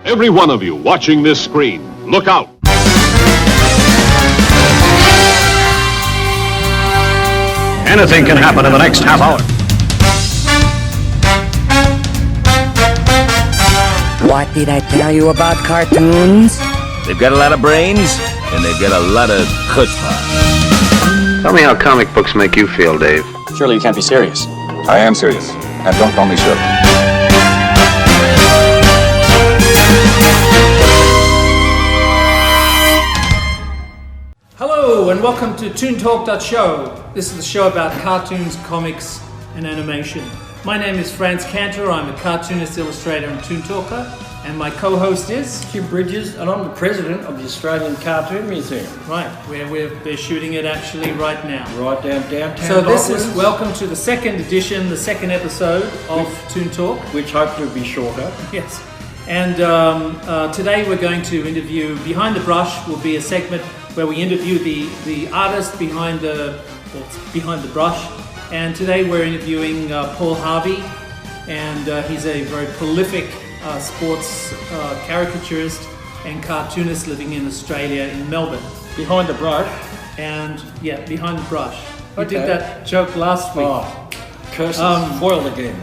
Every one of you watching this screen, look out! Anything can happen in the next half hour. What did I tell you about cartoons? They've got a lot of brains, and they've got a lot of chutzpah. Tell me how comic books make you feel, Dave. Surely you can't be serious. I am serious, and don't call me Shirley. Hello and welcome to ToonTalk.Show. This is the show about cartoons, comics and animation. My name is Franz Cantor. I'm a cartoonist, illustrator and Toon Talker, and my co-host is Kim Bridges, and I'm the president of the Australian Cartoon Museum. Right, where we're shooting it actually right now. Right downtown. So this is welcome to the second edition, the second episode of Toon Talk, which hopefully will be shorter. Yes. And today we're going to interview Behind the Brush. Will be a segment where we interview the artist behind the brush. And today we're interviewing Paul Harvey, and he's a very prolific sports caricaturist and cartoonist living in Australia, in Melbourne. Behind the Brush? And yeah, Behind the Brush. We Okay. did that joke last week. Oh, curses, foiled again.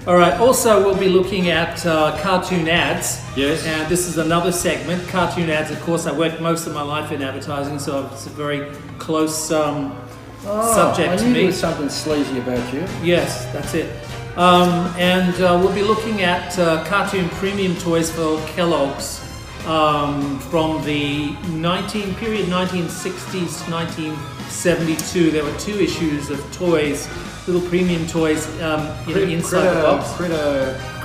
All right, also we'll be looking at cartoon ads. Yes. And this is another segment, cartoon ads. Of course, I worked most of my life in advertising, so it's a very close subject to I knew me. there was something sleazy about you. Yes, that's it. And we'll be looking at cartoon premium toys for Kellogg's from the period 1960s to 1972. There were two issues of toys, little premium toys inside the box.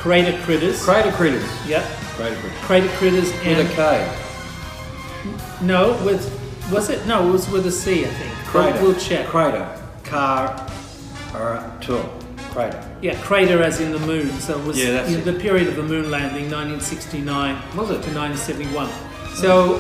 Crater Critters. Crater Critters. Yep. Crater Critters. Crater Critters and... With a K. No, was it? No, it was with a C, I think. Crater. We'll check. Crater. Tour. Crater. Yeah, crater as in the moon. So it was Yeah, that's the period of the moon landing, 1969 Was it? to 1971. So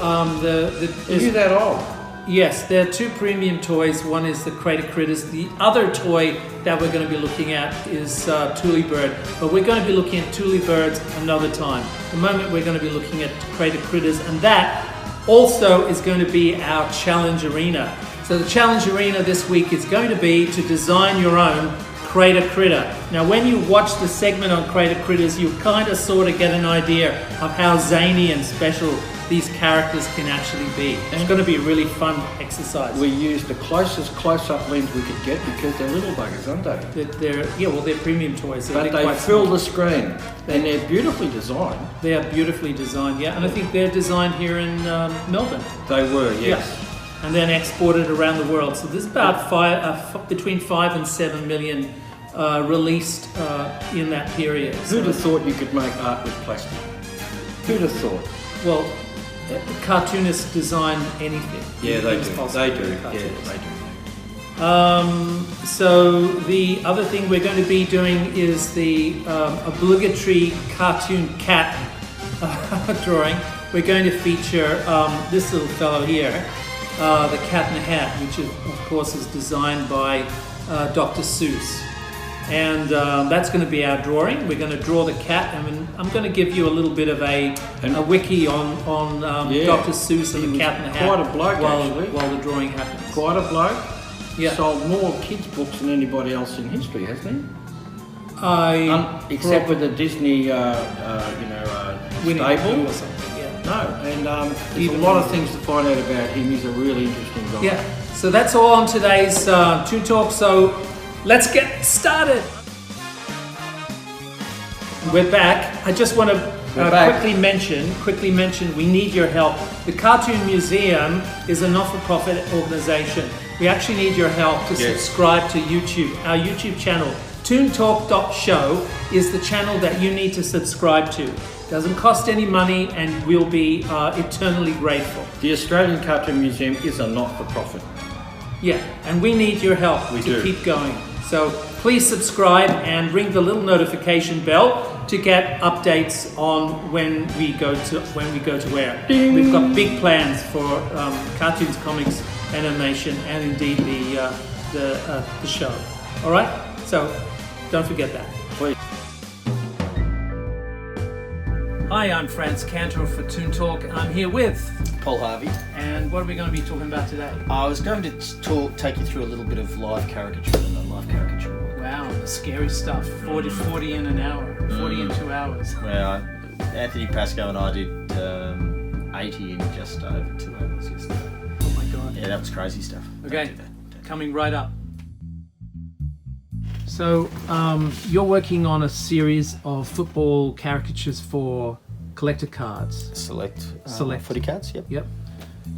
Is you that old? yes, there are two premium toys. One is the Crater Critters. The other toy that we're going to be looking at is Bird. But we're going to be looking at Birds another time. At the moment, we're going to be looking at Crater Critters, and that also is going to be our challenge arena. So the challenge arena this week is going to be to design your own Crater Critter. Now, when you watch the segment on Crater Critters, you kind of sort of get an idea of how zany and special these characters can actually be. It's going to be a really fun exercise. We used the closest close-up lens we could get because they're little buggers, aren't they? They're premium toys. But they fill the screen, and they're beautifully designed. They are beautifully designed, yeah. And I think they're designed here in Melbourne. They were, yes. Yeah. And then exported around the world. So there's about between 5 and 7 million released in that period. Who'd have thought you could make art with plastic? Who'd have thought? Well, cartoonists design anything. Yeah, they Anything's do. possible They with do. Yeah, cartoonists. they do. So the other thing we're going to be doing is the obligatory cartoon cat drawing. We're going to feature this little fellow here, the Cat in the Hat, which of course is designed by Dr. Seuss. And that's going to be our drawing. We're going to draw the cat, and I'm going to give you a little bit of a wiki on Dr. Seuss and the Cat in the Hat. Quite a bloke, actually. While the drawing happens. Quite a bloke. Yeah. Sold more kids' books than anybody else in history, hasn't he? Except with the Disney, Winnie the stable. Pooh or something. Yeah. No, and there's a lot of things to find out about him. He's a really interesting guy. Yeah. So that's all on today's Toon Talk. So let's get started. We're back. I just want to quickly mention we need your help. The Cartoon Museum is a not-for-profit organization. We actually need your help to subscribe to YouTube. Our YouTube channel, ToonTalk.Show, is the channel that you need to subscribe to. Doesn't cost any money, and we'll be eternally grateful. The Australian Cartoon Museum is a not-for-profit. Yeah, and we need your help to keep going. So please subscribe and ring the little notification bell to get updates on when we go to air. Ding. We've got big plans for cartoons, comics, animation, and indeed the show. All right, so don't forget that. Please. Hi, I'm Franz Cantor for Toon Talk. I'm here with... Paul Harvey. And what are we going to be talking about today? I was going to take you through a little bit of live caricature and non-live caricature work. Wow, the scary stuff. 40 in an hour. 40 in 2 hours. Well, Anthony Pascoe and I did 80 in just over 2 hours yesterday. Oh my God. Yeah, that was crazy stuff. Okay, coming right up. So, you're working on a series of football caricatures for collector cards. Select footy cards, yep. Yep.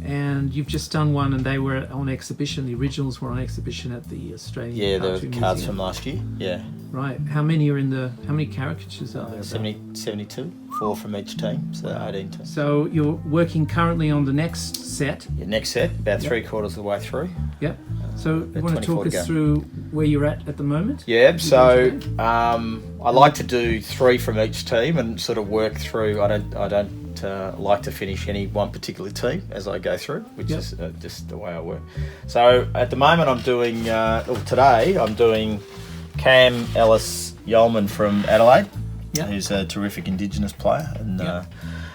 And you've just done one, and they were on exhibition. The originals were on exhibition at the Australian Cartoon the cards Museum. from last year, yeah. Right. How many caricatures are there? 72, 4 from each team, so 18 teams. So you're working currently on the next set. Yeah, next set, about 3/4 of the way through. Yep. So you want to 24 talk to go. us through where you're at the moment? Yeah, so I like to do 3 from each team and sort of work through. I don't like to finish any one particular team as I go through, which is just the way I work. So at the moment I'm doing, today I'm doing Cam Ellis Yeoman from Adelaide, who's a terrific Indigenous player, and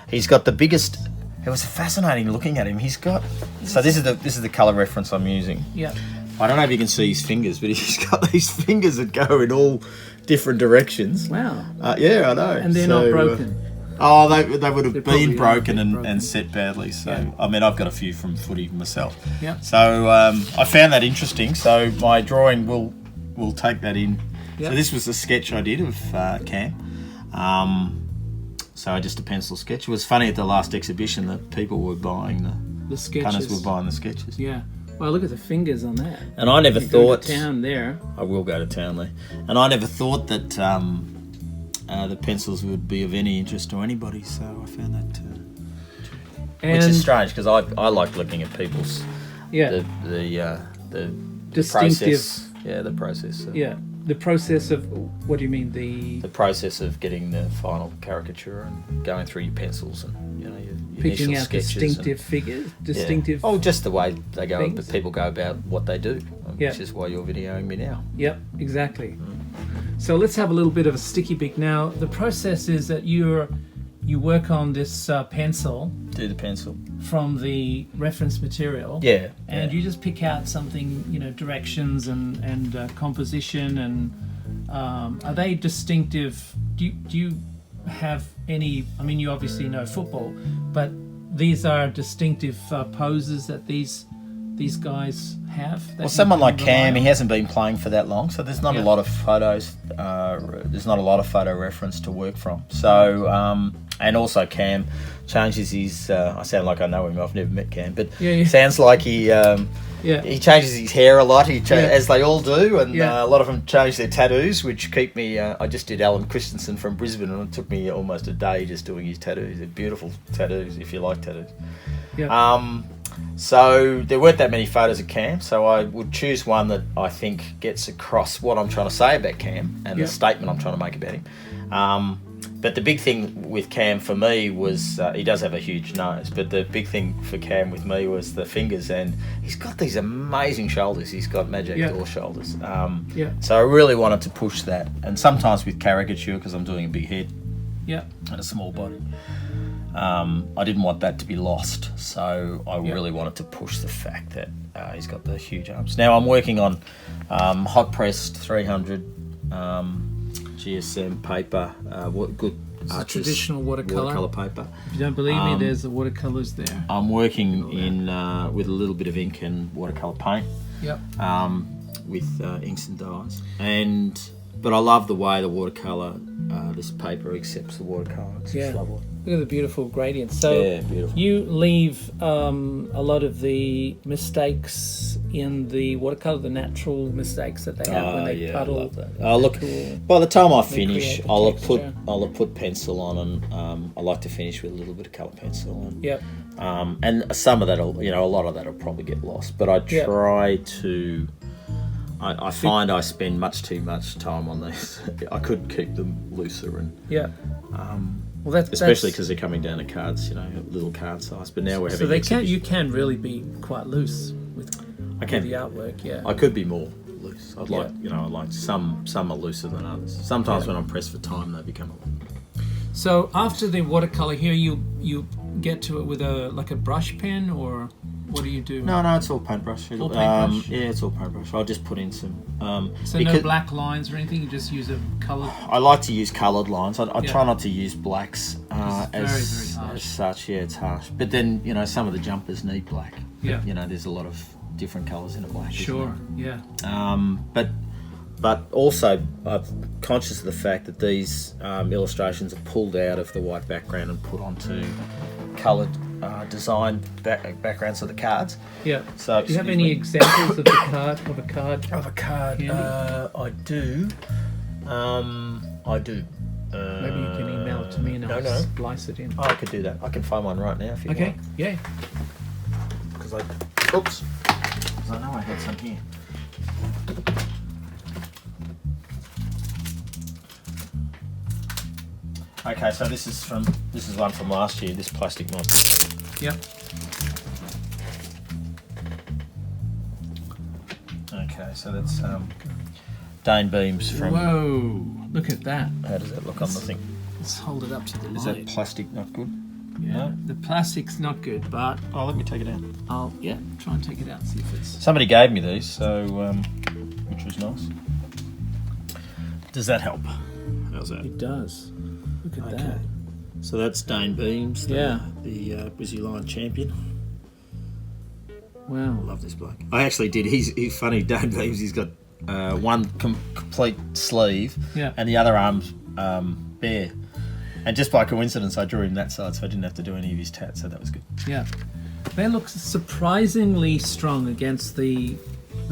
he's got the biggest. It was fascinating looking at him. He's got. So this is the colour reference I'm using. Yeah. I don't know if you can see his fingers, but he's got these fingers that go in all different directions. Wow. Yeah, I know. And they're not broken. They would have been broken and set badly. So I mean, I've got a few from footy myself. Yeah. So I found that interesting. So my drawing will take that in. Yep. So this was a sketch I did of Cam. So just a pencil sketch. It was funny at the last exhibition that people were buying the sketches. Punters were buying the sketches. Yeah. Well, look at the fingers on that. And I never thought... Go to town there. I will go to town there. And I never thought that the pencils would be of any interest to anybody, so I found that... which is strange, because I like looking at people's... the distinctive... process. Yeah, the process. The process of... What do you mean? The process of getting the final caricature and going through your pencils and, your picking initial out sketches distinctive figures, distinctive... Oh, just the way they go, things. people go about what they do, which is why you're videoing me now. Yep, exactly. So let's have a little bit of a sticky beak. Now, the process is that you work on this pencil. Do the pencil. From the reference material. Yeah. And you just pick out something, directions and composition and are they distinctive? Do you have any, I mean, you obviously know football, but these are distinctive poses that these guys have? Well, someone like Cam, he hasn't been playing for that long, so there's not a lot of photos, there's not a lot of photo reference to work from. So, and also Cam changes his, I sound like I know him, I've never met Cam, but sounds like he changes his hair a lot, as they all do, and a lot of them change their tattoos, which keep me, I just did Alan Christensen from Brisbane, and it took me almost a day just doing his tattoos. They're beautiful tattoos, if you like tattoos. Yeah. So there weren't that many photos of Cam, so I would choose one that I think gets across what I'm trying to say about Cam and the statement I'm trying to make about him. But the big thing with Cam for me was, he does have a huge nose, but the big thing for Cam with me was the fingers, and he's got these amazing shoulders. He's got magic door shoulders. So I really wanted to push that, and sometimes with caricature, because I'm doing a big head and a small body, I didn't want that to be lost, so I really wanted to push the fact that he's got the huge arms. Now I'm working on hot pressed 300 GSM paper, good arches, traditional watercolor paper. If you don't believe me, there's the watercolors there. I'm working in with a little bit of ink and watercolor paint. With inks and dyes, but I love the way the watercolor, this paper accepts the watercolor. It's just lovely. Look at the beautiful gradients. So beautiful. You leave a lot of the mistakes in the watercolor, the natural mistakes that they have when they puddle. I love that. Look, by the time I finish, I'll have put pencil on, and I like to finish with a little bit of colour pencil. And, and some of that'll, a lot of that'll probably get lost. But I try to. I find I spend much too much time on these. I could keep them looser and. Well, that's especially because they're coming down to cards, little card size. But now we're having. So you can really be quite loose with the artwork. Yeah, I could be more loose. I'd like some are looser than others. Sometimes when I'm pressed for time, they become a lot. So after the watercolor here, you get to it with a brush pen, or what do you do? No, it's all paintbrush. All paintbrush? Yeah, it's all paintbrush. I'll just put in some. So no black lines or anything. You just use a colour. I like to use coloured lines. I try not to use blacks very harsh. as such. Yeah, it's harsh. But then some of the jumpers need black. Yeah. But, there's a lot of different colours in a black. Sure. Yeah. But also, I'm conscious of the fact that these illustrations are pulled out of the white background and put onto coloured design backgrounds of the cards. Yeah. So, do you have any examples of a card? Of a card? I do. I do. Maybe you can email it to me and I'll splice it in. Oh, I could do that. I can find one right now if you want. Okay. Yeah. Because I know I had some here. Okay, so this is one from last year. This plastic mod. Yep. Okay, so that's Dane Beams from. Whoa! Look at that. How does that look on the thing? Let's hold it up to the light. Is that plastic not good? Yeah. No? The plastic's not good, but Oh, let me take it out. I'll try and take it out and see if it's. Somebody gave me these, so which was nice. Does that help? How's that? It does. Look at that. So that's Dane Beams, the Brizzy Lion champion. Wow. I love this bloke. I actually did. He's funny. Dane Beams. He's got one complete sleeve, and the other arm's bare. And just by coincidence, I drew him that side, so I didn't have to do any of his tats. So that was good. Yeah, they look surprisingly strong against the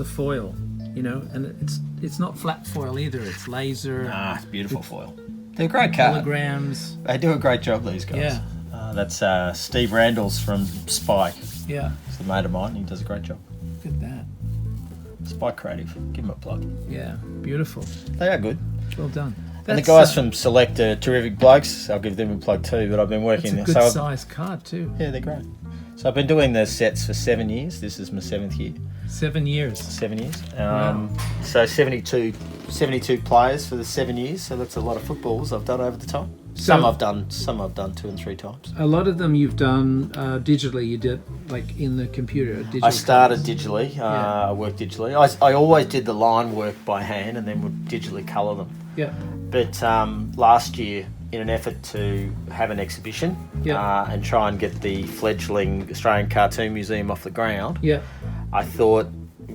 foil, and it's not flat foil either. It's laser. It's beautiful foil. They're a great card. Holograms. They do a great job, these guys. Yeah. That's Steve Randall's from Spike. Yeah. He's a mate of mine. He does a great job. Look at that. Spike Creative. Give him a plug. Yeah. Beautiful. They are good. Well done. And the guys from Select are terrific blokes. I'll give them a plug too. But I've been working. It's a good size card too. Yeah, they're great. So I've been doing the sets for 7 years. This is my 7th year. 7 years. 7 years. Wow. So 72 players for the 7 years. So that's a lot of footballs I've done over the time. Some I've done 2 and 3 times. A lot of them you've done digitally. You did like in the computer. I started digitally. I worked digitally. I always did the line work by hand and then would digitally colour them. Yeah. But last year, in an effort to have an exhibition and try and get the fledgling Australian Cartoon Museum off the ground, I thought,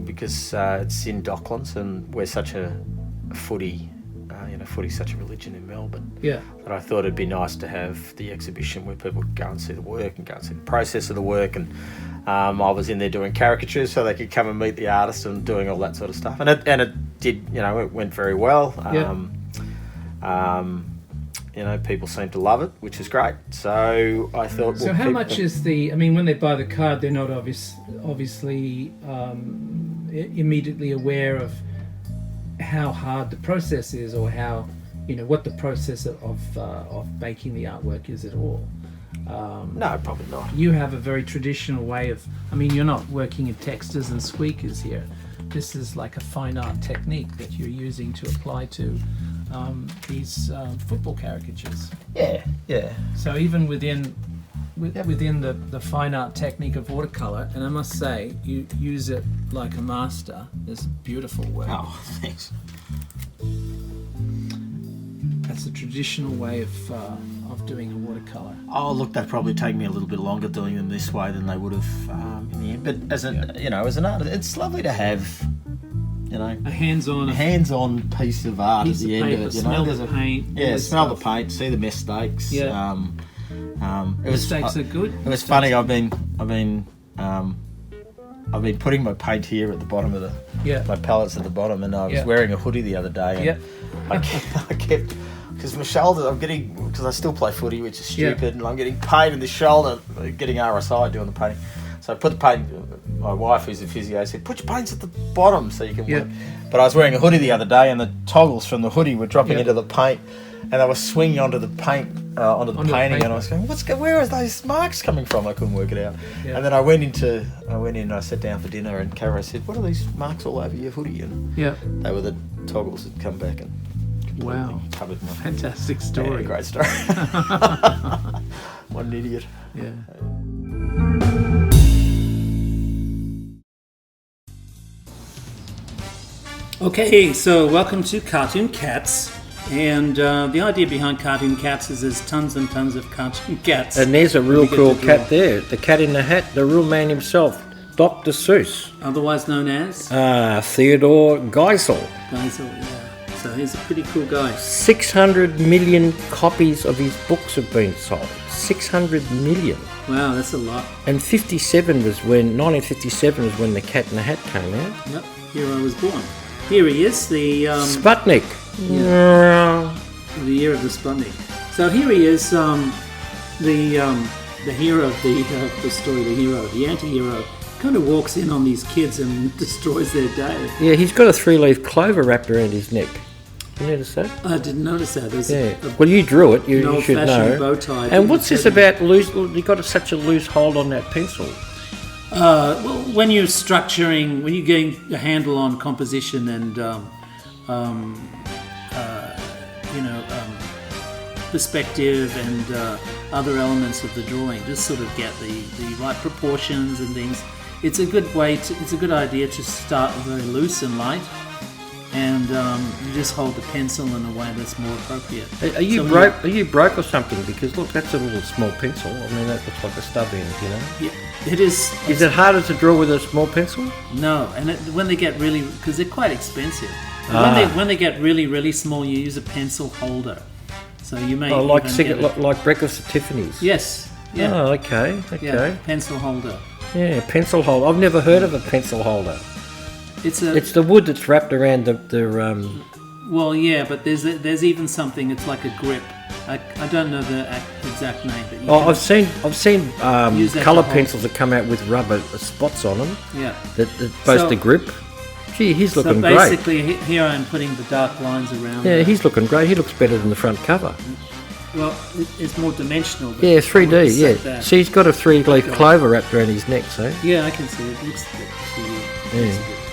because it's in Docklands and we're such a footy's such a religion in Melbourne, that I thought it'd be nice to have the exhibition where people could go and see the work and go and see the process of the work. And I was in there doing caricatures so they could come and meet the artist and doing all that sort of stuff. And it did, it went very well. People seem to love it, which is great. So I thought. So how much is the? I mean, when they buy the card, they're not obviously immediately aware of how hard the process is, or how what the process of making the artwork is at all. No, probably not. You have a very traditional way of. I mean, you're not working in textures and squeakers here. This is like a fine art technique that you're using to apply to these football caricatures. Yeah. So even within the fine art technique of watercolor, and I must say, you use it like a master. It's beautiful work. Oh, thanks. That's a traditional way of doing a watercolor. Oh, look, they'd probably take me a little bit longer doing them this way than they would have in the end. But as an artist, it's lovely to have. A hands-on piece of art at the end of it. Smell the paint. Yeah, smell the paint, see the mistakes. Yeah. Mistakes are good. It was funny. I've been putting my paint here at the bottom of my palettes at the bottom, and I was wearing a hoodie the other day, and I kept because my shoulder. Because I still play footy, which is stupid, and I'm getting pain in the shoulder, getting RSI doing the painting. So I put the paint. My wife, who's a physio, said, "Put your paints at the bottom so you can work." But I was wearing a hoodie the other day, and the toggles from the hoodie were dropping into the paint, and they were swinging onto the paint, onto the painting, and I was going, "Where are those marks coming from?" I couldn't work it out. And then I went in, and I sat down for dinner, and Caro said, "What are these marks all over your hoodie?" And they were the toggles that come back and completely Wow. covered my... Fantastic story. Yeah, great story. What an idiot. Yeah. Okay, so welcome to Cartoon Cats. And the idea behind Cartoon Cats is there's tons and tons of cartoon cats. And there's a real cool cat there. The cat in the hat, the real man himself, Dr. Seuss. Otherwise known as? Theodore Geisel. Geisel, yeah. So he's a pretty cool guy. 600 million copies of his books have been sold. 600 million. Wow, that's a lot. And 1957 was when the Cat in the Hat came out. Yep, here I was born. Here he is, the... Sputnik. Yeah. The year of the Sputnik. So here he is, the hero of the story, the anti-hero, kind of walks in on these kids and destroys their day. Yeah, he's got a 3-leaf clover wrapped around his neck. You notice that? I didn't notice that. Well, you drew it. You should know. Bow tie. And what's this about? You got such a loose hold on that pencil. Well, when you're structuring, when you're getting a handle on composition and perspective and other elements of the drawing, just sort of get the right proportions and things. It's a good idea to start very loose and light, and you just hold the pencil in a way that's more appropriate. Are you broke? Are you broke or something? Because look, that's a little small pencil. I mean, that looks like a stub end, you know. Yeah, it is. Is it harder to draw with a small pencil? No, and when they get really, because they're quite expensive. When they get really, really small, you use a pencil holder. So you may like Breakfast at Tiffany's. Yes. Yeah. Oh, okay. Yeah, pencil holder. Yeah, pencil holder. I've never heard of a pencil holder. It's the wood that's wrapped around the Well, yeah, but there's even something. It's like a grip. I don't know the exact name, but I've seen colour pencils that come out with rubber spots on them. Yeah. That's supposed to grip. Gee, he's looking great. So basically, here I'm putting the dark lines around. Yeah, he's looking great. He looks better than the front cover. Well, it's more dimensional. Yeah, 3D, yeah. See, he's got a 3-leaf clover wrapped around his neck, see? Yeah, I can see it. It looks a bit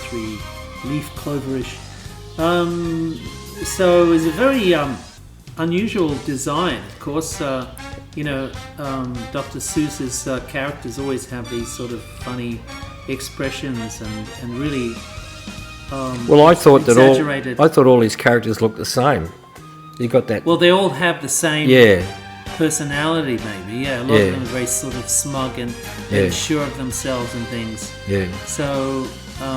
3-leaf cloverish. So it's a very unusual design. Of course, Dr. Seuss's characters always have these sort of funny expressions and really well, I thought all his characters looked the same. You got that? Well, they all have the same personality, maybe. Yeah, a lot of them are very sort of smug and sure of themselves and things. Yeah. So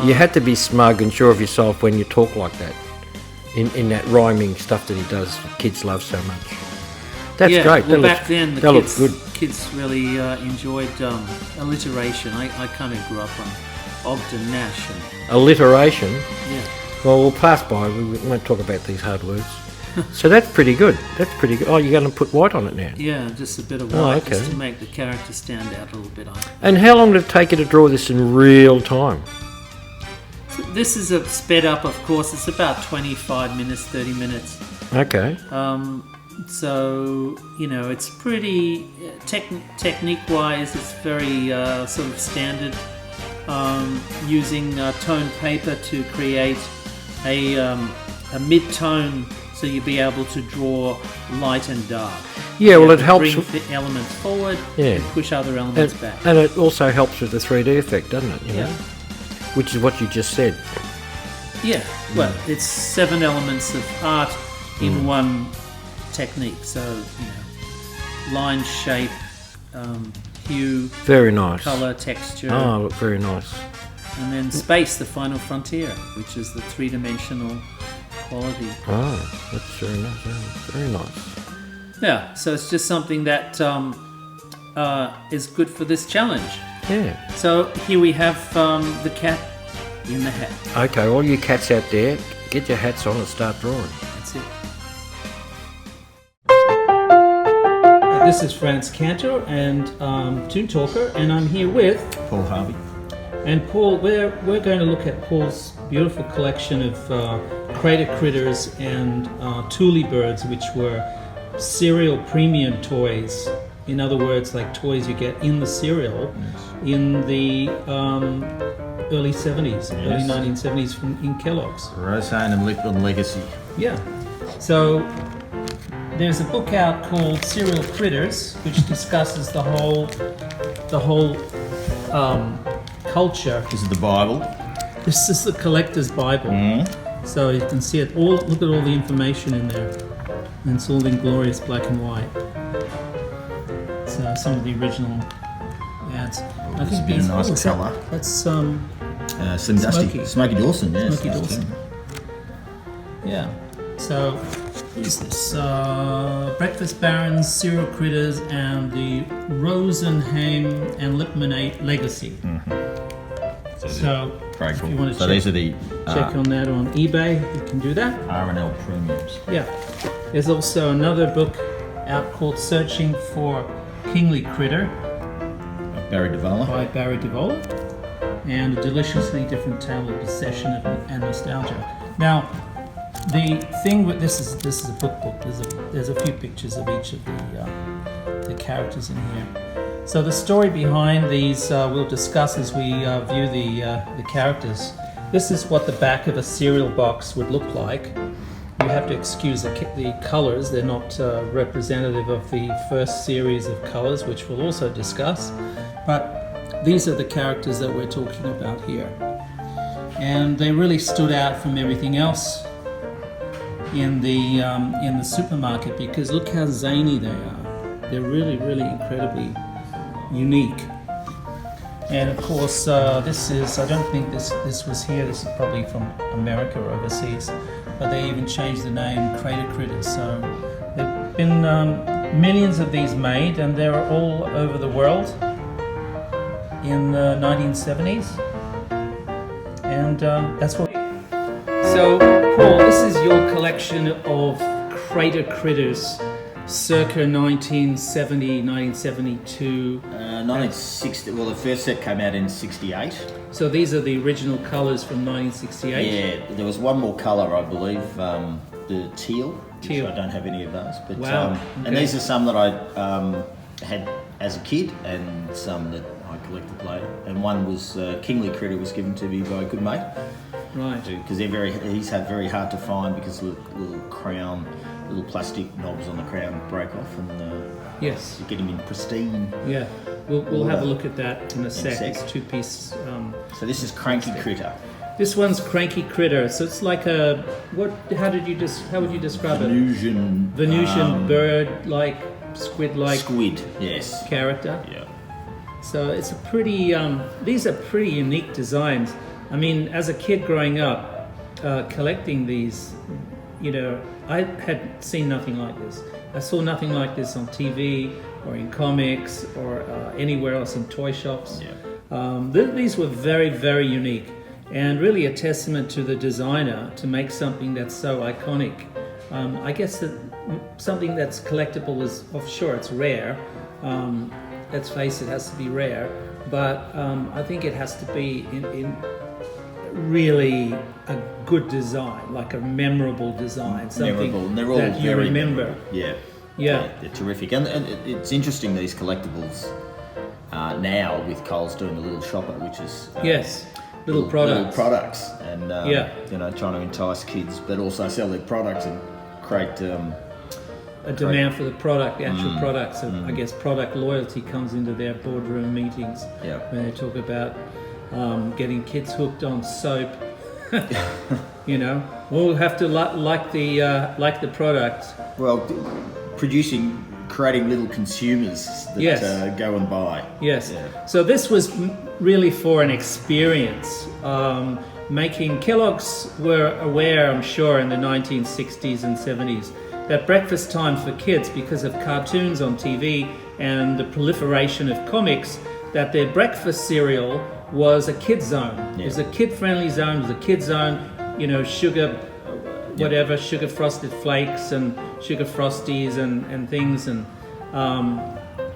you had to be smug and sure of yourself when you talk like that. In that rhyming stuff that he does, kids love so much. That's great. Well, back then the kids really enjoyed alliteration. I kind of grew up on Ogden Nash and alliteration. Yeah. Well, we'll pass by. We won't talk about these hard words. So that's pretty good. Oh, you're going to put white on it now? Yeah, just a bit of white, just to make the character stand out a little bit. And how long did it take you to draw this in real time? So this is a sped up, of course. It's about 25 minutes, 30 minutes. Okay. So, it's pretty technique-wise, it's very sort of standard. Using toned paper to create a mid-tone, so you'll be able to draw light and dark. Yeah, well, it helps bring elements forward and push other elements back. And it also helps with the 3D effect, doesn't it? You know? Which is what you just said. Yeah, well, it's 7 elements of art in one technique. So, line, shape, hue, very nice. Colour, texture. Oh, look, very nice. And then space, the final frontier, which is the 3-dimensional quality. Oh, that's very nice. Very nice. Yeah, so it's just something that is good for this challenge. Yeah. So here we have the cat in the hat. Okay, all you cats out there, get your hats on and start drawing. That's it. This is Franz Cantor and Toon Talker, and I'm here with Paul Harvey. And Paul, we're going to look at Paul's beautiful collection of crater critters and Thule birds, which were cereal premium toys. In other words, like toys you get in the cereal in the early 70s, early 1970s in Kellogg's. Roseanne and Liquid Legacy. Yeah. So there's a book out called Cereal Critters, which discusses the whole culture. This is the Bible. This is the collector's Bible. So you can see it all. Look at all the information in there, and it's all in glorious black and white. So some of the original ads. I It's a bit of nice colour. That's Slim Smokey. Smokey Dawson, yeah. Smokey Dawson. Yeah. So is this Breakfast Barons, Cereal Critters, and the Rosenheim and Lipman Legacy. So Very if cool. you want to So these are the check on that on eBay, you can do that. R&L premiums. Yeah. There's also another book out called Searching for Kingly Critter Barry Devola. by Barry Devola, and A Deliciously Different Tale of Possession and Nostalgia. Now, the thing with this is a book. There's a few pictures of each of the characters in here. So the story behind these we'll discuss as we view the characters. This is what the back of a cereal box would look like. You have to excuse the colours. They're not representative of the first series of colours, which we'll also discuss. But these are the characters that we're talking about here. And they really stood out from everything else in the supermarket, because look how zany they are. They're really, really incredibly unique. And of course, this is, I don't think this was here. This is probably from America or overseas. But they even changed the name Crater Critters. So there have been millions of these made, and they're all over the world in the 1970s. And that's what. So, Paul, this is your collection of Crater Critters, circa 1970, 1972. 1960. Well, the first set came out in '68. So these are the original colours from 1968. Yeah, there was one more colour, I believe, the teal. Teal. I don't have any of those. But, Wow. And Okay. these are some that I had as a kid, and some that I collected later. And one was Kingly Critter was given to me by a good mate. Right. Because he's very hard to find, because little crown, little plastic knobs on the crown break off, and Yes. you get him in pristine. Yeah. We'll have a look at that in a sec. sec. It's two-piece. So this is Cranky Critter. This one's Cranky Critter. So it's like a what? How would you describe it? Venusian bird-like, squid-like Squid, yes. character. Yeah. So it's a pretty. These are pretty unique designs. I mean, as a kid growing up, collecting these, I had seen nothing like this. I saw nothing like this on TV or in comics or anywhere else in toy shops. Yeah. These were very, very unique, and really a testament to the designer to make something that's so iconic. I guess that something that's collectible is, sure, it's rare. Let's face it, has to be rare. But I think it has to be in really a good design, like a memorable design, something Memorable. And they're all that you very remember. memorable. Yeah. Yeah. They're terrific. And it's interesting, these collectibles now with Coles doing the little shopper, which is Yes, little products. Little products, and Yeah. trying to entice kids, but also sell their products and create A demand for the product, the actual product. So I guess product loyalty comes into their boardroom meetings Yeah. when they talk about getting kids hooked on soap. We'll have to like the product. well, creating little consumers that Yes. go and buy. Yes. Yeah. So this was really for an experience. Kellogg's were aware, I'm sure, in the 1960s and 70s, that breakfast time for kids, because of cartoons on TV and the proliferation of comics, that their breakfast cereal was a kid zone. Yeah. It was a kid-friendly zone. It was a kid zone. Sugar, whatever, sugar frosted flakes and sugar frosties and things, and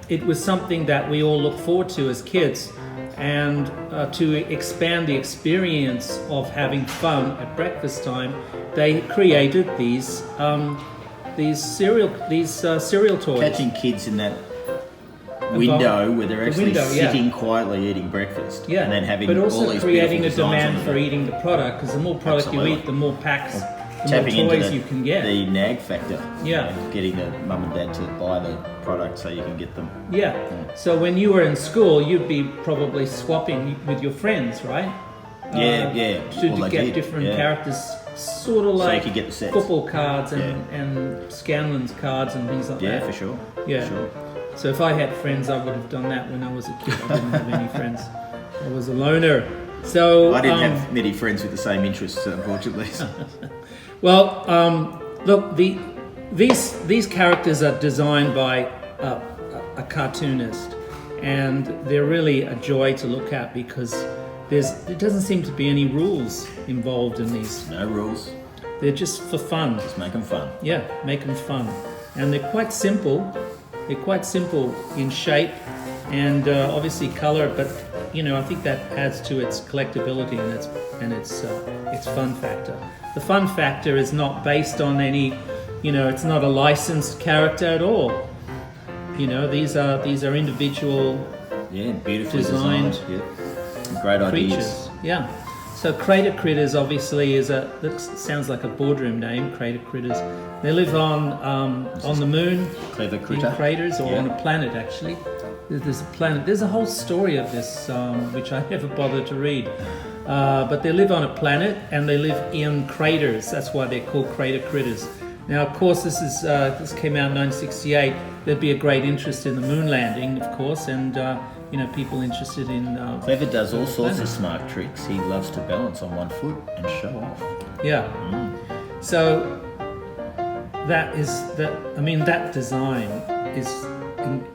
it was something that we all look forward to as kids. And to expand the experience of having fun at breakfast time, they created these cereal toys. Catching kids in that window where they're actually sitting yeah. quietly eating breakfast, Yeah, and then having but all also these creating a beautiful designs demand on for the eating the product, because the more product Absolutely. you eat, the more packs tapping more into toys you can get. the nag factor. Yeah. Getting the mum and dad to buy the product so you can get them. Yeah. So when you were in school, you'd be probably swapping with your friends, right? Yeah. To get different characters, sort of like you could get the sets. football cards and Scanlan's cards and things like that. Yeah, for sure. Yeah. For sure. So if I had friends, I would have done that when I was a kid. I didn't have any friends. I was a loner. So I didn't have many friends with the same interests, unfortunately. Well, look, these characters are designed by a cartoonist, and they're really a joy to look at because there doesn't seem to be any rules involved in these. No rules. They're just for fun. Just make them fun. Yeah, make them fun, and they're quite simple. They're quite simple in shape and obviously color, but I think that adds to its collectability and its fun factor. The fun factor is not based on any, it's not a licensed character at all. These are individual, beautifully designed. Great creatures. ideas. Yeah. So Crater Critters obviously sounds like a boardroom name. Crater Critters. They live on the moon, Clever critter. in craters, or on a planet actually. There's a planet. There's a whole story of this which I never bothered to read. But they live on a planet and they live in craters. That's why they're called Crater Critters. Now, of course, this came out in 1968. There'd be a great interest in the moon landing, of course, and people interested in. Clever does all sorts of smart tricks. He loves to balance on one foot and show off. Yeah. So that design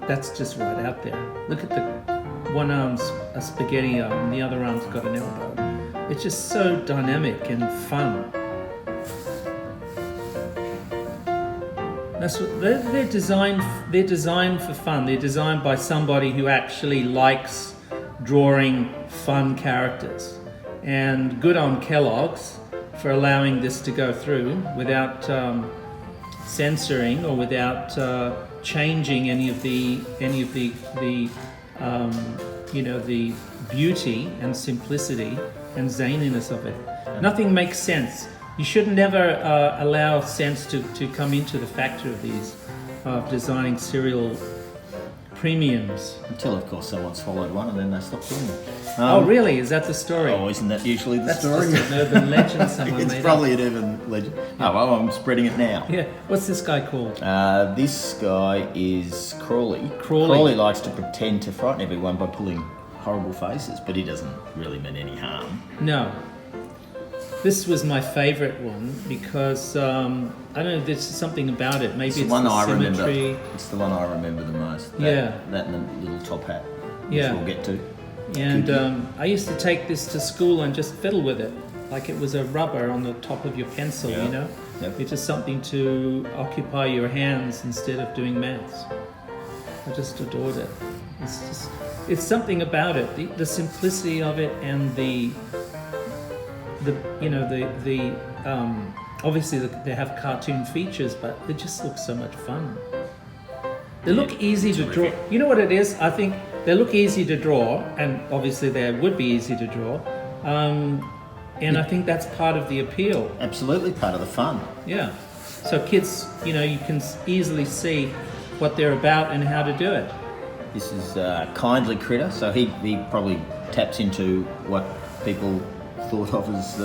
that's just right out there. Look at the one arm's a spaghetti arm and the other arm's got an elbow. It's just so dynamic and fun. That's what they're designed. They're designed for fun. They're designed by somebody who actually likes drawing fun characters. And good on Kellogg's for allowing this to go through without censoring or without changing any of the beauty and simplicity and zaniness of it. Nothing makes sense. You should never allow sense to come into the factor of these, of designing serial premiums. Until, of course, someone swallowed one and then they stopped doing it. Oh, really? Is that the story? Oh, isn't that usually the That's story? just an urban legend someone It's made probably up. an urban legend. Oh, well, I'm spreading it now. Yeah. What's this guy called? This guy is Crawley. Crawley likes to pretend to frighten everyone by pulling horrible faces, but he doesn't really mean any harm. No. This was my favourite one because I don't know. There's something about it. Maybe it's the one the I symmetry. remember. It's the one I remember the most. Yeah. That and the little top hat, which Yeah. we'll get to. And I used to take this to school and just fiddle with it, like it was a rubber on the top of your pencil. Yeah. Yep. It's just something to occupy your hands instead of doing maths. I just adored it. It's something about it, the simplicity of it, and the obviously they have cartoon features, but they just look so much fun. They look easy to draw. You know what it is? I think they look easy to draw, and obviously they would be easy to draw. And I think that's part of the appeal. Absolutely part of the fun. Yeah. So kids, you can easily see what they're about and how to do it. This is Kindly Critter, so he probably taps into what people thought of as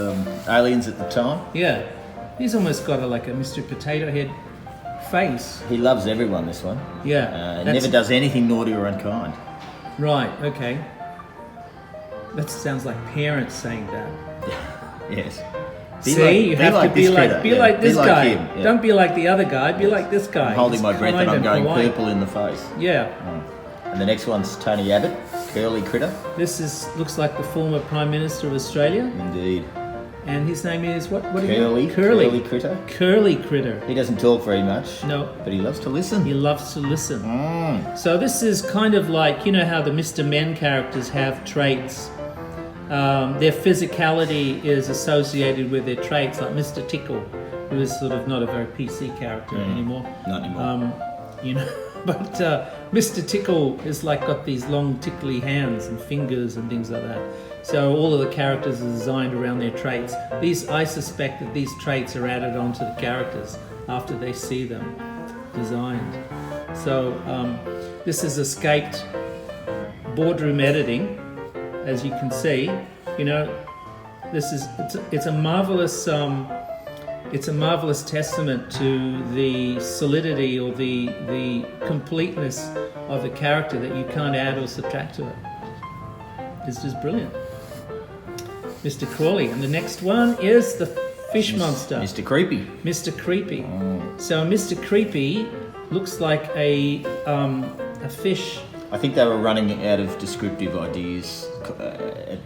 aliens at the time. Yeah. He's almost got like a Mr. Potato Head face. He loves everyone, this one. Yeah. Never does anything naughty or unkind. Right, okay. That sounds like parents saying that. Yes. You have to be like this guy. Him, yeah. Don't be like the other guy. Be like this guy. I'm holding He's my breath and kind I'm going polite. purple in the face. Yeah. And the next one's Tony Abbott, Curly Critter. This looks like the former Prime Minister of Australia. Indeed. And his name is what? Curly. Again? Curly Critter. Curly Critter. He doesn't talk very much. No. But he loves to listen. He loves to listen. So this is kind of like, how the Mr. Men characters have traits. Their physicality is associated with their traits, like Mr. Tickle, who is sort of not a very PC character anymore. Not anymore. But Mr. Tickle is like got these long tickly hands and fingers and things like that. So all of the characters are designed around their traits. I suspect that these traits are added onto the characters after they see them designed. So this has escaped boardroom editing, as you can see. You know, it's a marvelous testament to the solidity or the completeness of a character that you can't add or subtract to it. It's just brilliant. Mr. Crawley, and the next one is the fish monster. Mr. Creepy. Mr. Creepy. So Mr. Creepy looks like a fish. I think they were running out of descriptive ideas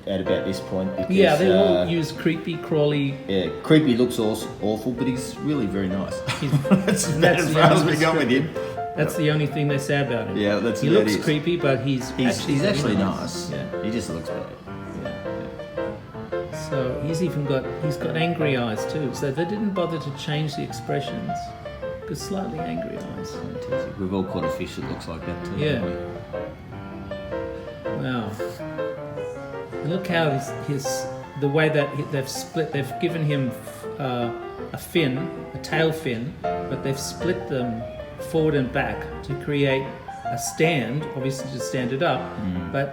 at about this point. Because, yeah, they all use Creepy, Crawley. Yeah, Creepy looks awful, but he's really very nice. That's the as far as only we got with him. That's the only thing they say about him. Yeah, that's he about looks it. creepy, but he's actually nice. Yeah. He just looks bad. So he's got angry eyes too. So they didn't bother to change the expressions. Because slightly angry eyes. Fantastic. We've all caught a fish that looks like that too. Yeah. Wow. And look how the way that they've given him a fin, a tail fin, but they've split them forward and back to create a stand, obviously to stand it up, but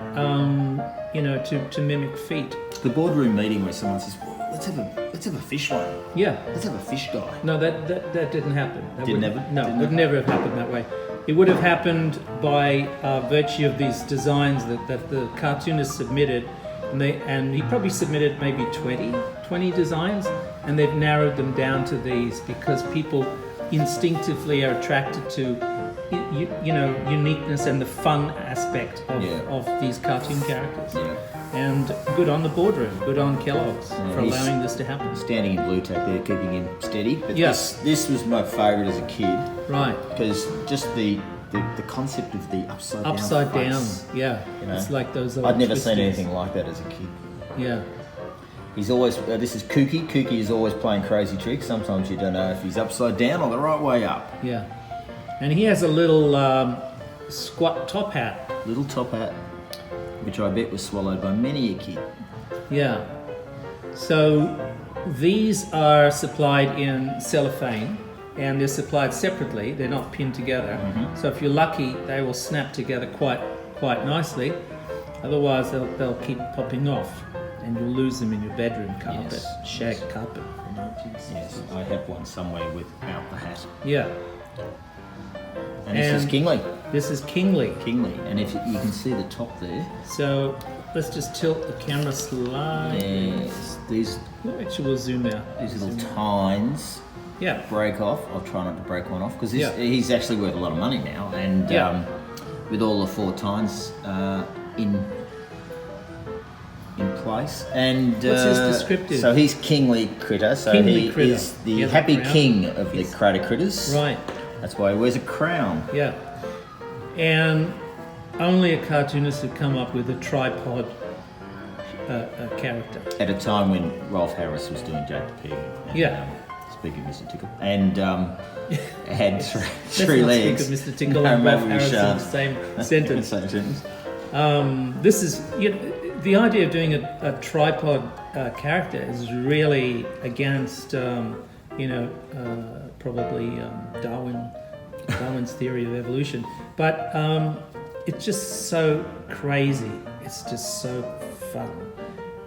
to mimic feet. The boardroom meeting where someone says, well, let's have a fish one. Yeah. Let's have a fish guy. No, that didn't happen. That would never have happened that way. It would have happened by virtue of these designs that the cartoonist submitted, and he probably submitted maybe 20 designs, and they've narrowed them down to these because people instinctively are attracted to uniqueness and the fun aspect of these cartoon characters. Yeah. And good on the boardroom, good on Kellogg's for allowing this to happen. Standing in blue tack there, keeping him steady. But Yes. this was my favourite as a kid. Right. Because just the concept of the upside down face, yeah. You know, It's like those old I'd never twisters. seen anything like that as a kid. Yeah. He's always, this is Kooky. Kooky is always playing crazy tricks. Sometimes you don't know if he's upside down or the right way up. Yeah. And he has a little squat top hat. Little top hat, which I bet was swallowed by many a kid. Yeah. So these are supplied in cellophane, and they're supplied separately. They're not pinned together. So if you're lucky, they will snap together quite nicely. Otherwise, they'll keep popping off, and you'll lose them in your bedroom carpet, shag carpet. Yes, I have one somewhere without the hat. Yeah. And this is Kingley. This is Kingley. And if you can see the top there. So let's just tilt the camera slightly. Yes, these Actually, we'll zoom out. these little tines Yeah. break off. I'll try not to break one off because he's actually worth a lot of money now. And with all the 4 tines in place. And what's his descriptive? So he's Kingley Critter. So Kingley he Critter. is the Yeah, happy crown. king of the Critter Critters. Right. That's why he wears a crown. Yeah. And only a cartoonist would come up with a tripod character. At a time when Rolf Harris was doing Jake the Pig. And, speaking of Mr. Tickle. And had three legs. Let's not speak of Mr. Tickle No, and Rolf maybe we Harris in the shan't. same sentence. Same sentence. This is, the idea of doing a tripod character is really against, probably Darwin's theory of evolution. But it's just so crazy. It's just so fun.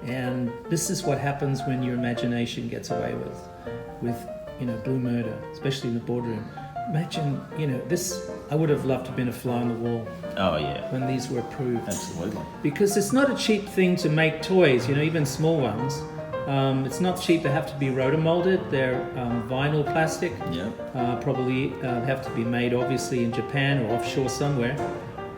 And this is what happens when your imagination gets away with Blue Murder, especially in the boardroom. Imagine, this, I would have loved to have been a fly on the wall. Oh, yeah. When these were approved. Absolutely. Because it's not a cheap thing to make toys, even small ones. It's not cheap. They have to be rotomolded. They're vinyl plastic. Yeah. Probably have to be made, obviously, in Japan or offshore somewhere.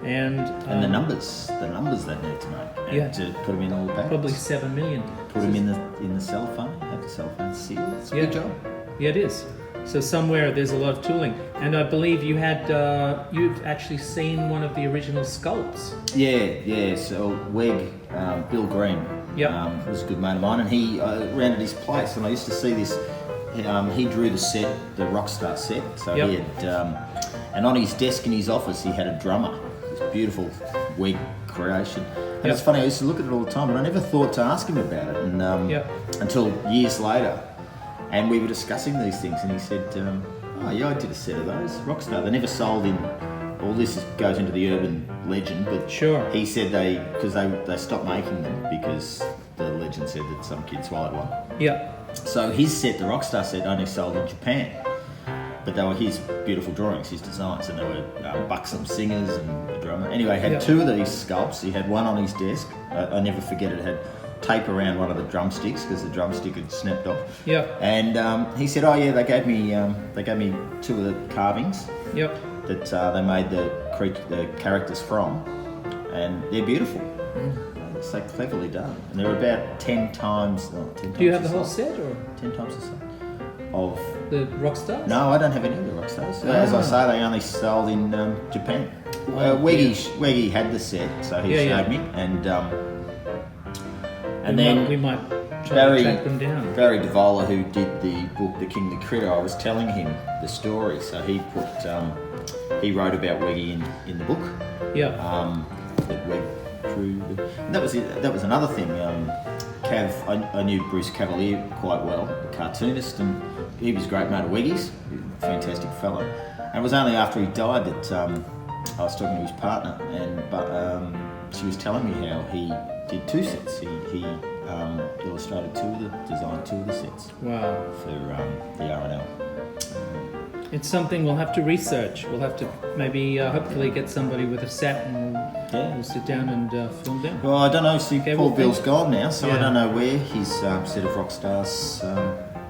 And the numbers they need to make. And to put them in all the packs. Probably 7 million. Put them in the cellophane. Have the cellophane sealed. It's a big job. Yeah, it is. So somewhere there's a lot of tooling, and I believe you've actually seen one of the original sculpts. Yeah. So Weg, Bill Green, was a good mate of mine, and he rented his place, and I used to see this. He drew the set, the Rockstar set. So he had And on his desk in his office, he had a drummer. This beautiful wig creation. And it's funny, I used to look at it all the time, but I never thought to ask him about it. And until years later, and we were discussing these things, and he said, "Oh yeah, I did a set of those. Rockstar. They never sold in." All this goes into the urban legend, but he said they stopped making them because the legend said that some kid swallowed one. Yeah. So his set, the Rockstar set, only sold in Japan, but they were his beautiful drawings, his designs, and they were buxom singers and a drummer. Anyway, he had two of these sculpts. He had one on his desk. I never forget it. It had tape around one of the drumsticks because the drumstick had snapped off. Yeah. And he said, "Oh yeah, they gave me two of the carvings." Yep. That they made the characters from, and they're beautiful. It's so cleverly done, and they're about 10 times. Do you have the whole set, or 10 times the size of the Rockstars? No, I don't have any of the Rockstars. As I say, they only sold in Japan. Weggy had the set, so he showed me, and then we might try to track them down. Barry DeVola, who did the book The King the Critter, I was telling him the story, so he put. He wrote about Weggy in the book. Yeah. That Weg drew. And that was it. That was another thing. Cav, I knew Bruce Cavalier quite well, the cartoonist, and he was a great mate of Weggy's, fantastic fellow. And it was only after he died that I was talking to his partner, but she was telling me how he did two sets. He illustrated designed two of the sets. Wow. For the R&L. It's something we'll have to research. We'll have to maybe, hopefully, get somebody with a set and we'll sit down and film them. Well, I don't know. See, Paul Bill's gone now, so I don't know where his set of Rockstars.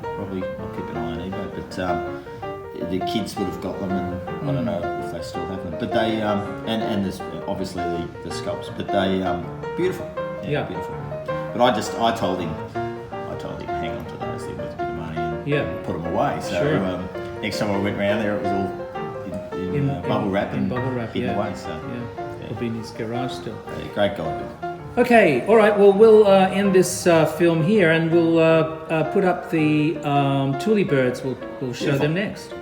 Probably, I'll keep an eye on eBay, but the kids would have got them, and I don't know if they still have them. But they, and there's obviously the sculpts, but they beautiful. Yeah, beautiful. But I told him, hang on to those. They're worth a bit of money, and put them away. So. Next time I went round there, it was all in bubble wrap and hidden away. So it'll be in his garage still. Yeah, great guy. Okay, all right. Well, we'll end this film here, and we'll put up the Thule birds. We'll show them next.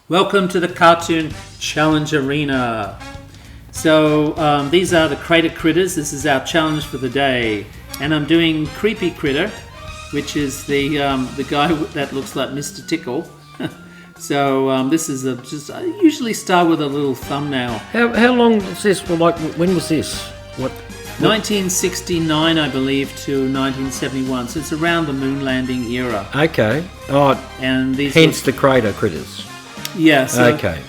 Welcome to the Cartoon Challenge Arena. So these are the Crater Critters. This is our challenge for the day, and I'm doing Creepy Critter, which is the guy that looks like Mr. Tickle. So this is I usually start with a little thumbnail. How long is this? Well, like when was this? What? 1969, I believe, to 1971. So it's around the moon landing era. Okay. Oh, and hence the Crater Critters. Yeah. So okay.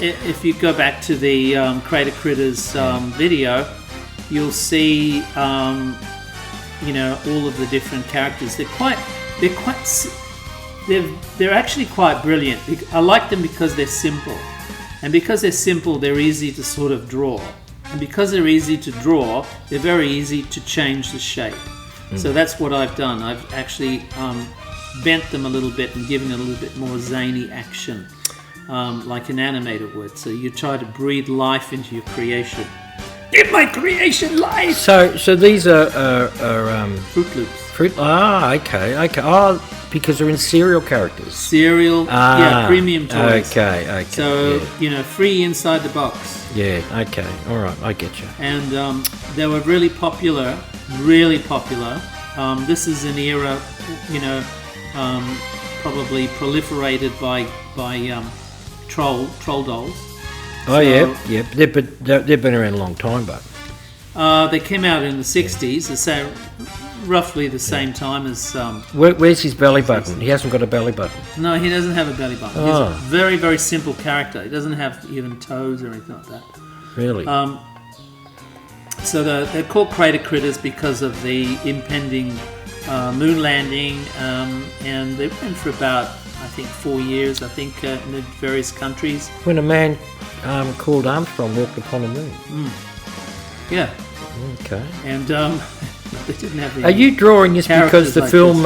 If you go back to the Crater Critters video, you'll see all of the different characters. They're actually quite brilliant. I like them because they're simple, and because they're simple, they're easy to sort of draw, and because they're easy to draw, they're very easy to change the shape. So that's what I've done. I've actually bent them a little bit and given it a little bit more zany action. Like an animator would. So you try to breathe life into your creation. Give my creation life! So these are Fruit Loops. Okay. Oh, because they're in serial characters. Premium toys. Okay. So, free inside the box. Yeah, okay. All right, I get you. And they were really popular. This is an era, probably proliferated by troll dolls. Oh, so, yeah. They've been around a long time, but they came out in the 60s, so roughly the same time as. Where's his belly button? He hasn't got a belly button. No, he doesn't have a belly button. He's a very, very simple character. He doesn't have even toes or anything like that. Really? So they're called Crater Critters because of the impending moon landing, and they went for about, I think, 4 years, in the various countries. When a man called Armstrong walked upon the moon. Yeah. Okay. And they didn't have. Are you drawing this because the film,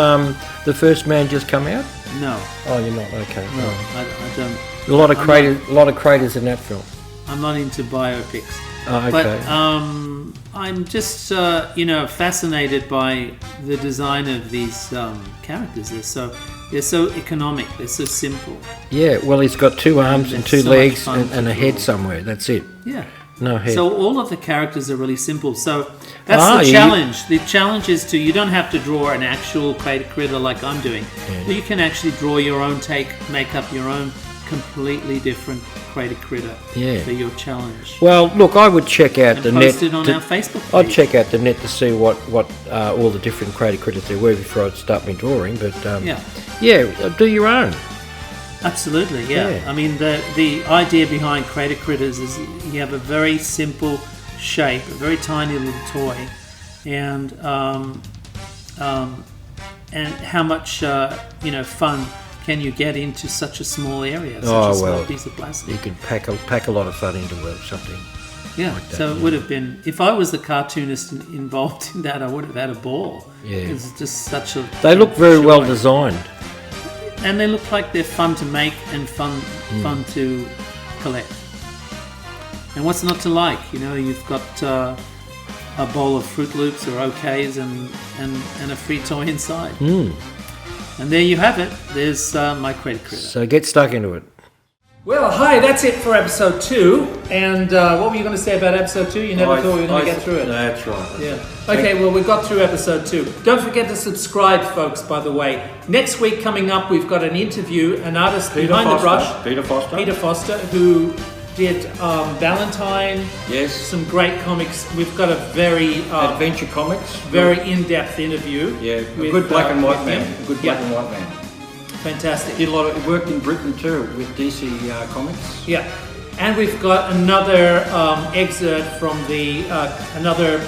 The First Man, just come out? No. Oh, you're not. Okay. No, I don't. A lot of craters in that film. I'm not into biopics. Oh, okay. But I'm just fascinated by the design of these characters. They're so economic. They're so simple. Yeah, well, he's got 2 arms and 2 so legs much fun and to a head draw. somewhere. That's it. Yeah. No head. So all of the characters are really simple. So that's the challenge. The challenge is you don't have to draw an actual Crater Critter like I'm doing. Yeah. You can actually draw your own make up your own completely different Crater Critter for your challenge. Well, look, I would check out And the post net. it on our Facebook page. I'd check out the net to see what all the different Crater Critters there were before I'd start me drawing. But do your own. Absolutely, yeah. I mean, the idea behind Crater Critters is you have a very simple shape, a very tiny little toy, and how much fun can you get into such a small area, such a small piece of plastic? You can pack a lot of fun into something. Yeah, like that, so it would have been, if I was the cartoonist involved in that, I would have had a ball. Yeah. It's just such a... They look very well designed. And they look like they're fun to make and fun to collect. And what's not to like? You've got a bowl of Fruit Loops or OKs and a free toy inside. And there you have it. There's my Crater Critter. So get stuck into it. Well, hi, that's it for episode 2. And what were you going to say about episode 2? You never thought we were going to get through it. That's right. Yeah. Okay, well, we got through episode 2. Don't forget to subscribe, folks, by the way. Next week coming up, we've got an interview, an artist behind the brush. Peter Foster, who did Valentine. Yes. Some great comics. We've got a very... Adventure comics. Very in-depth interview. Yeah, with, a good black and white man. him. A good black and white man. Fantastic. Did worked in Britain too with DC Comics. Yeah, and we've got another excerpt from the another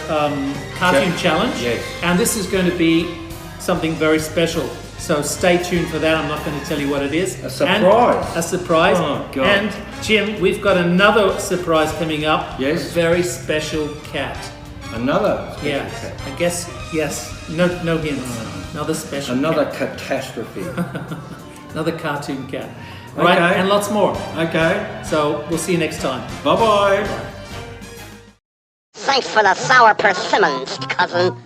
cartoon challenge. Yes. And this is going to be something very special. So stay tuned for that. I'm not going to tell you what it is. A surprise. A surprise. Oh, God. And Jim, we've got another surprise coming up. Yes. A very special cat. Another special cat. I guess, yes. No hints. Another special Another cat. catastrophe. Another cartoon cat. Right, Okay. and lots more. Okay. So we'll see you next time. Bye-bye. Thanks for the sour persimmons, cousin.